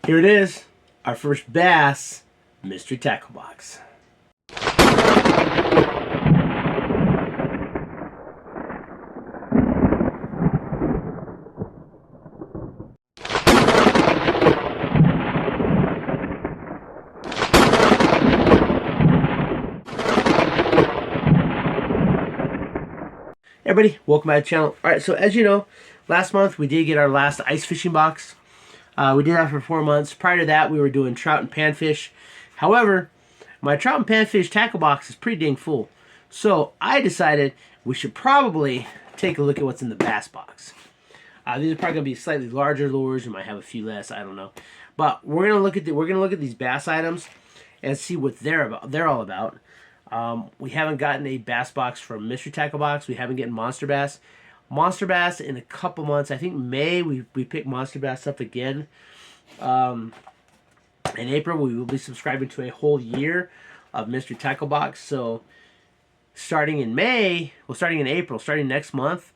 Here it is, our first bass mystery tackle box. Everybody, welcome back to the channel. Alright, so as you know, last month we did get our last ice fishing box. We did that for 4 months. Prior to that, we were doing trout and panfish. However, my trout and panfish tackle box is pretty dang full. So I decided we should probably take a look at what's in the bass box. These are probably going to be slightly larger lures. You might have a few less. I don't know. But we're going to look at these bass items and see what they're all about. We haven't gotten a bass box from Mystery Tackle Box. We haven't gotten Monster Bass. Monster Bass in a couple months. I think May we pick Monster Bass up again. In April we will be subscribing to a whole year of Mystery Tackle Box. So starting in May, well starting in April, starting next month,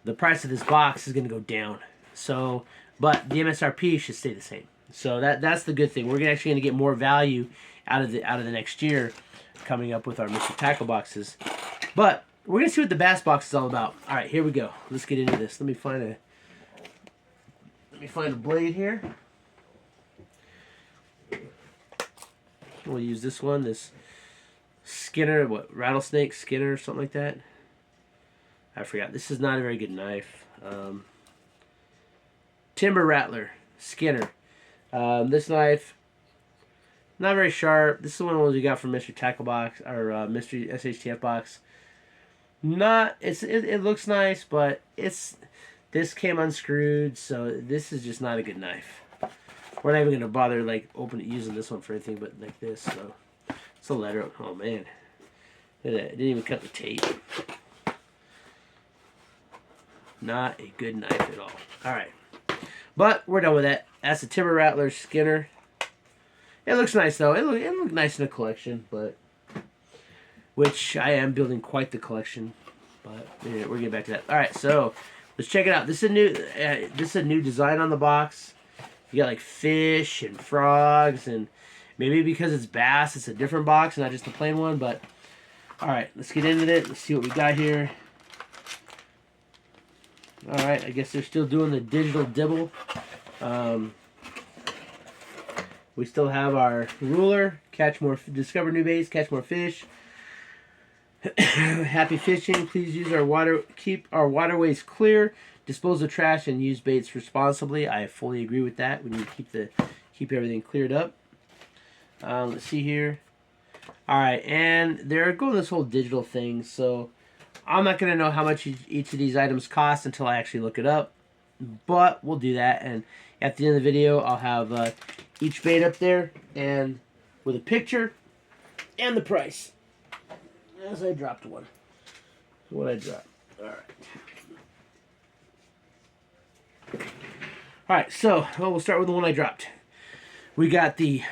the price of this box is going to go down. So, but the MSRP should stay the same. So that's the good thing. We're actually going to get more value out of the next year coming up with our Mystery Tackle Boxes. But we're going to see what the bass box is all about. All right, here we go. Let's get into this. Let me find a blade here. We'll use this one, this Skinner, rattlesnake Skinner or something like that. I forgot. This is not a very good knife. Timber Rattler Skinner. This knife, not very sharp. This is one of the ones we got from Mystery Tackle Box or Mystery SHTF Box. It looks nice, but this came unscrewed, so this is just not a good knife. We're not even gonna bother using this one for anything but like this. So it's a letter. Oh man, look at that. It didn't even cut the tape. Not a good knife at all. All right, but we're done with that. That's the Timber Rattler Skinner. It looks nice though. It looked nice in the collection, but which I am building quite the collection. But yeah, we're getting back to that. All right, so let's check it out. This is a new design on the box. You got like fish and frogs, and maybe because it's bass, it's a different box, not just a plain one. But all right, let's get into it. Let's see what we got here. All right, I guess they're still doing the digital dibble. We still have our ruler, discover new baits, catch more fish. Happy fishing. Please use keep our waterways clear, dispose of trash, and use baits responsibly. I fully agree with that. We need to keep everything cleared up. Let's see here. All right, and they're going this whole digital thing, so I'm not gonna know how much each of these items cost until I actually look it up. But we'll do that, and at the end of the video, I'll have each bait up there and with a picture and the price. As I dropped one. What I dropped. Alright. Alright, so we'll start with the one I dropped. We got the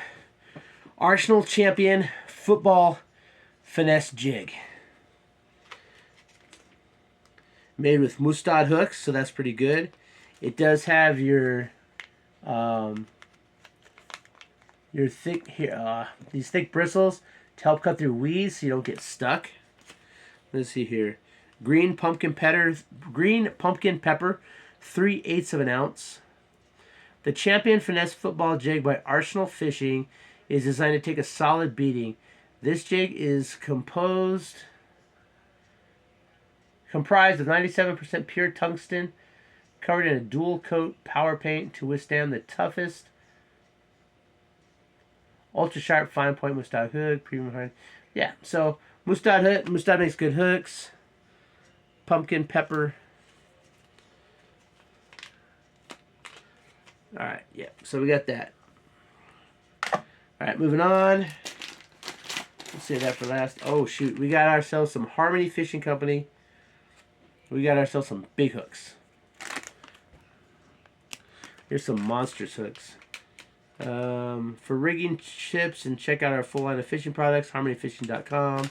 Arsenal Champion Football Finesse Jig. Made with Mustad hooks, so that's pretty good. It does have your thick here, these thick bristles to help cut through weeds so you don't get stuck. Let's see here. Green pumpkin pepper, 3/8 of an ounce. The Champion Finesse Football Jig by Arsenal Fishing is designed to take a solid beating. This jig is comprised of 97% pure tungsten, covered in a dual coat power paint to withstand the toughest ultra sharp fine point Mustad hook, premium hard. Yeah, so Mustad hook. Mustad makes good hooks. Pumpkin pepper. All right, yeah. So we got that. All right, moving on. Let's save that for last. Oh shoot, we got ourselves some Harmony Fishing Company. We got ourselves some big hooks. Here's some monstrous hooks. For rigging chips, and check out our full line of fishing products, harmonyfishing.com.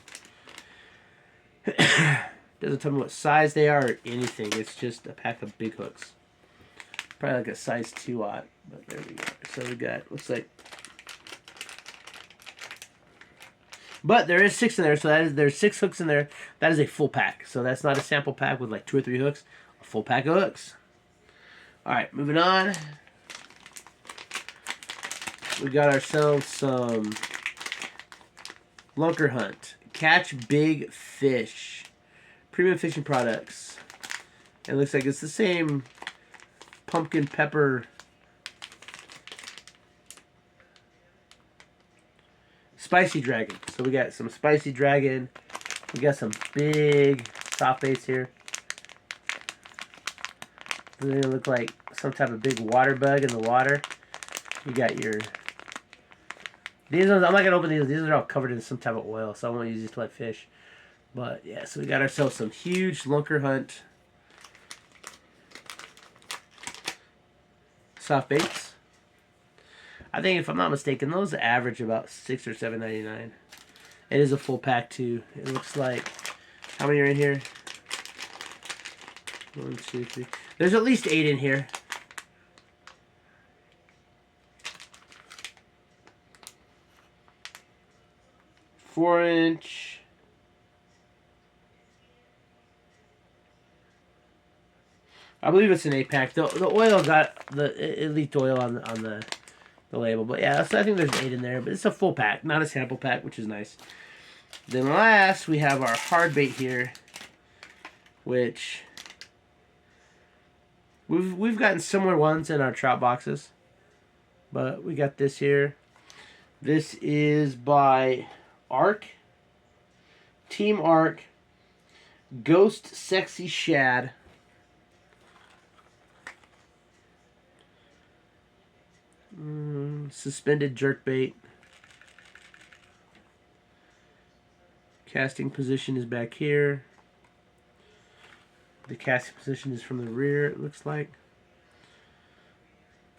Doesn't tell me what size they are or anything. It's just a pack of big hooks. Probably like a size 2/0. But there we go. So we got, looks like, but there is 6 in there, so there's 6 hooks in there. That is a full pack. So that's not a sample pack with like 2 or 3 hooks. A full pack of hooks. All right, moving on. We got ourselves some Lunker Hunt. Catch Big Fish. Premium fishing products. It looks like it's the same pumpkin pepper Spicy Dragon. So we got some Spicy Dragon. We got some big soft baits here. They look like some type of big water bug in the water. You got your... These ones, I'm not going to open these. These are all covered in some type of oil, so I won't use these to let fish. But yeah, so we got ourselves some huge Lunker Hunt soft baits. I think if I'm not mistaken, those average about $6 or $7.99. It is a full pack too. It looks like, how many are in here? 1, 2, 3. There's at least 8 in here. Four-inch. I believe it's an 8-pack. The oil got it leaked oil on the label, but yeah, so I think there's 8 in there. But it's a full pack, not a sample pack, which is nice. Then last we have our hard bait here, which we've gotten similar ones in our trout boxes, but we got this here. This is by Arc, Team Arc, Ghost Sexy Shad. Suspended jerkbait. Casting position is back here. The casting position is from the rear, it looks like.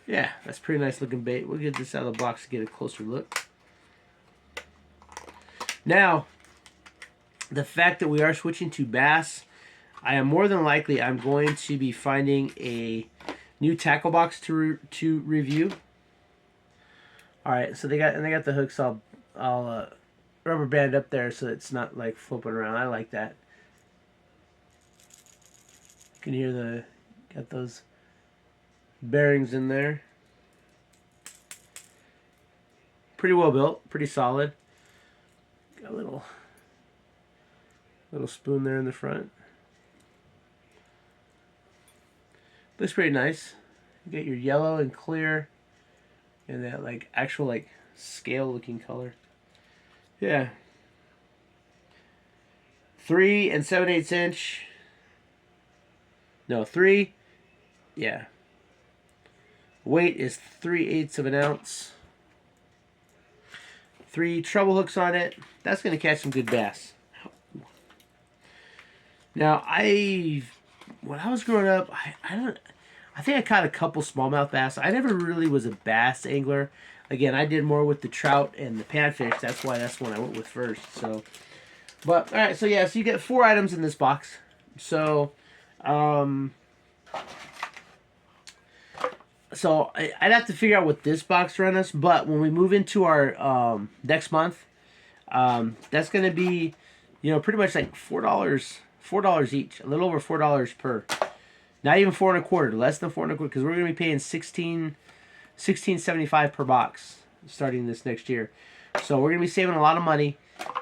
Yeah, that's pretty nice looking bait. We'll get this out of the box to get a closer look. Now, the fact that we are switching to bass, I am more than likely I'm going to be finding a new tackle box to review. All right, so they got the hooks all rubber band up there so it's not like flipping around. I like that. You can hear got those bearings in there. Pretty well built, pretty solid. Got a little spoon there in the front. Looks pretty nice. You get your yellow and clear and that like actual like scale looking color. Yeah. 3 7/8 inch. No, 3. Yeah. Weight is 3/8 of an ounce. 3 treble hooks on it. That's going to catch some good bass. Now, when I was growing up, I think I caught a couple smallmouth bass. I never really was a bass angler. Again, I did more with the trout and the panfish. That's why that's one I went with first. So, but all right. So yeah, so you get 4 items in this box. So, so I'd have to figure out what this box run us. But when we move into our next month, that's going to be, pretty much like $4 each, a little over $4 per. Not even 4 1/4, less than 4 1/4, because we're going to be paying $16.75 per box starting this next year. So we're going to be saving a lot of money,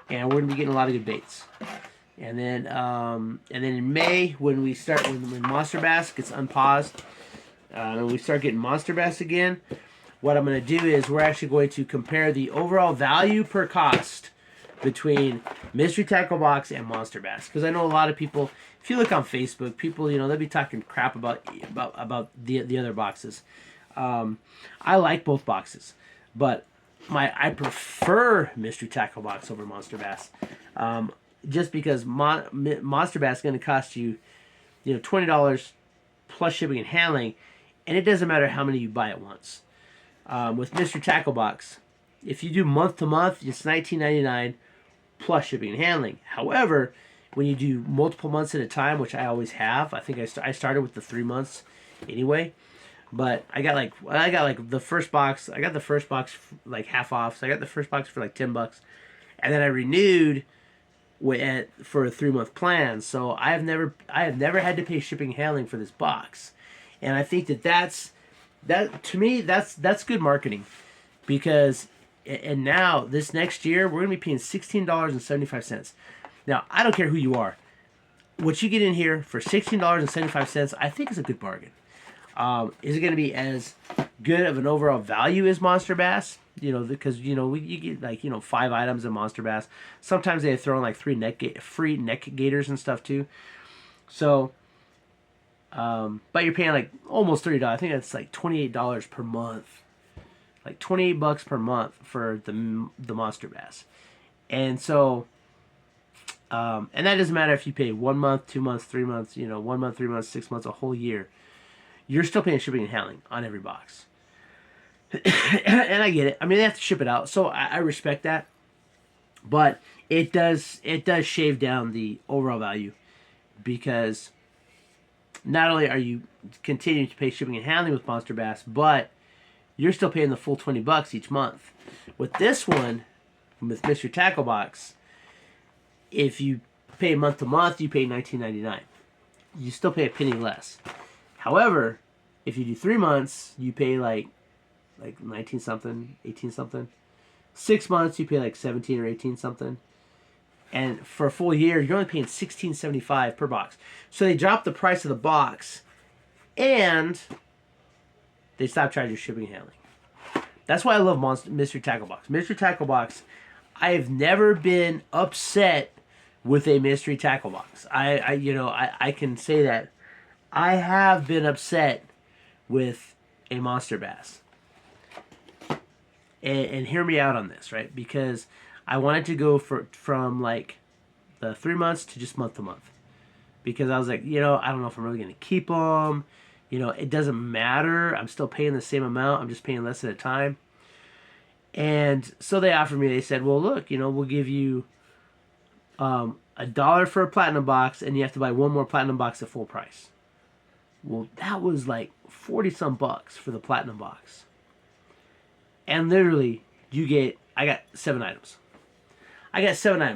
and we're going to be getting a lot of good baits. And then in May, when Monster Bass gets unpaused, and we start getting Monster Bass again, what I'm going to do is we're actually going to compare the overall value per cost between Mystery Tackle Box and Monster Bass, because I know a lot of people, if you look on Facebook, people they'll be talking crap about the other boxes. I like both boxes, but I prefer Mystery Tackle Box over Monster Bass, just because Monster Bass is going to cost you $20 plus shipping and handling, and it doesn't matter how many you buy at once. With Mystery Tackle Box, if you do month to month, it's $19.99 plus shipping and handling. However, when you do multiple months at a time, which I always have, I think I started with the 3 months anyway. But I got like the first box. I got the first box like half off. So I got the first box for like $10, and then I renewed for a 3 month plan. So I have never had to pay shipping and handling for this box, and I think that to me that's good marketing, because and now this next year we're gonna be paying $16.75. Now I don't care who you are, what you get in here for $16.75, I think is a good bargain. Is it going to be as good of an overall value as Monster Bass? Because you get like 5 items in Monster Bass. Sometimes they throw in like free neck gaiters and stuff too. So, but you're paying like almost $30. I think that's like $28 per month, like $28 per month for the Monster Bass, and so. And that doesn't matter if you pay 1 month, 2 months, 3 months, 1 month, 3 months, 6 months, a whole year. You're still paying shipping and handling on every box. And I get it. I mean, they have to ship it out, so I respect that. But it does shave down the overall value, because not only are you continuing to pay shipping and handling with Monster Bass, but you're still paying the full $20 each month. With this one, with Mystery Tackle Box, if you pay month to month, you pay $19.99. You still pay a penny less. However, if you do 3 months, you pay like 19 something, 18 something. 6 months, you pay like 17 or 18 something. And for a full year, you're only paying $16.75 per box. So they dropped the price of the box, and they stopped charging shipping and handling. That's why I love Mystery Tackle Box. Mystery Tackle Box, I have never been upset with a Mystery Tackle Box. I can say that I have been upset with a Monster Bass. And hear me out on this, right? Because I wanted to go from like the 3 months to just month to month. Because I was like, I don't know if I'm really going to keep them. It doesn't matter. I'm still paying the same amount. I'm just paying less at a time. And so they offered me, they said, well, look, we'll give you $1 for a platinum box, and you have to buy one more platinum box at full price. Well, that was like 40 some bucks for the platinum box. And literally, I got 7 items.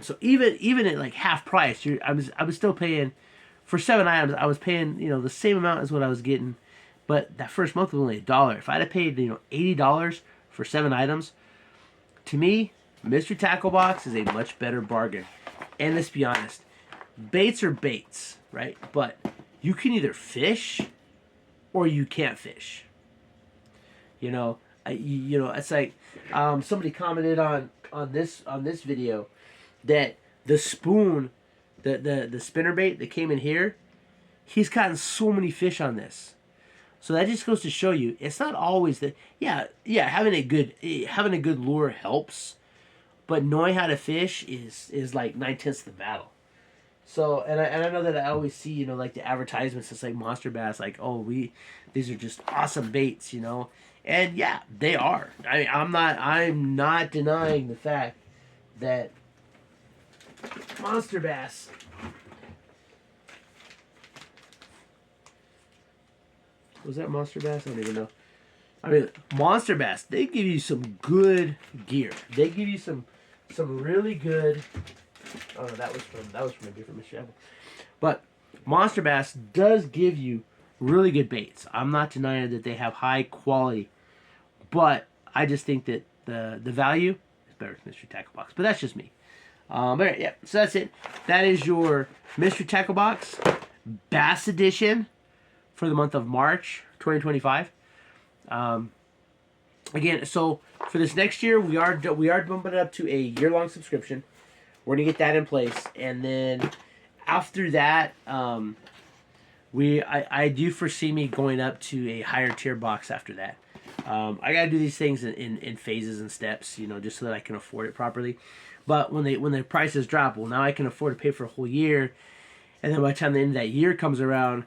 So even at like half price, I was still paying for 7 items. I was paying the same amount as what I was getting, but that first month was only $1. If I'd have paid $80 for 7 items, to me, Mystery Tackle Box is a much better bargain. And let's be honest, baits are baits, right? But you can either fish or you can't fish. It's like somebody commented on this video that the spoon, the spinnerbait that came in here, he's gotten so many fish on this. So that just goes to show you, it's not always that. Yeah, having a good lure helps, but knowing how to fish is like 9/10 of the battle. So and I know that I always see like the advertisements. It's like Monster Bass, like, oh, these are just awesome baits, and yeah, they are. I'm not denying the fact that Monster Bass. Was that Monster Bass? I don't even know. I mean, Monster Bass, they give you some good gear. They give you some really good. Oh no, that was from a different Michelle. But Monster Bass does give you really good baits. I'm not denying that they have high quality, but I just think that the value is better with Mystery Tackle Box. But that's just me. But yeah, so that's it. That is your Mystery Tackle Box Bass Edition for the month of March 2025. Again, so for this next year, we are bumping it up to a year-long subscription. We're gonna get that in place, and then after that, I do foresee me going up to a higher tier box after that. I gotta do these things in phases and steps, just so that I can afford it properly. But when the prices drop, well, now I can afford to pay for a whole year, and then by the time the end of that year comes around,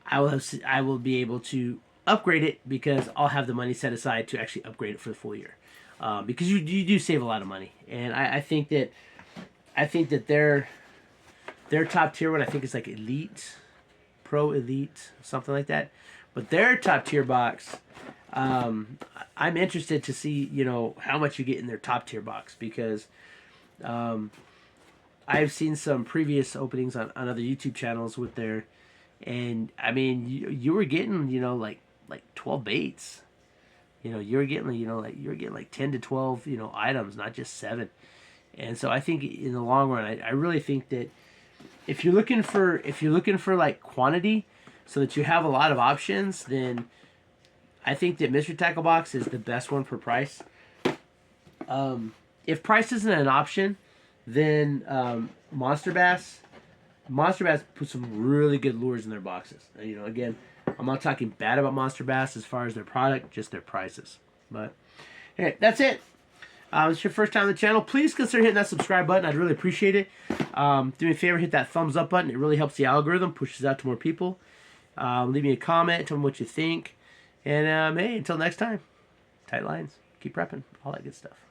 I will be able to upgrade it, because I'll have the money set aside to actually upgrade it for the full year. Because you do save a lot of money, and I think that their top tier one, I think, is like Elite, Pro Elite, something like that. But their top tier box, I'm interested to see, you know, how much you get in their top tier box, because I've seen some previous openings on other YouTube channels with their, and I mean, you were getting, you know, like 12 baits. You know, you're getting, you know, like you're getting like 10 to 12, you know, items, not just 7. And so I think in the long run, I really think that if you're looking for like quantity, so that you have a lot of options, then I think that Mystery Tackle Box is the best one for price. If price isn't an option, then Monster Bass put some really good lures in their boxes. And, you know, again, I'm not talking bad about Monster Bass as far as their product, just their prices. But hey, that's it. If it's your first time on the channel, please consider hitting that subscribe button. I'd really appreciate it. Do me a favor, hit that thumbs up button. It really helps the algorithm, pushes out to more people. Leave me a comment, tell me what you think. And hey, until next time, tight lines, keep repping, all that good stuff.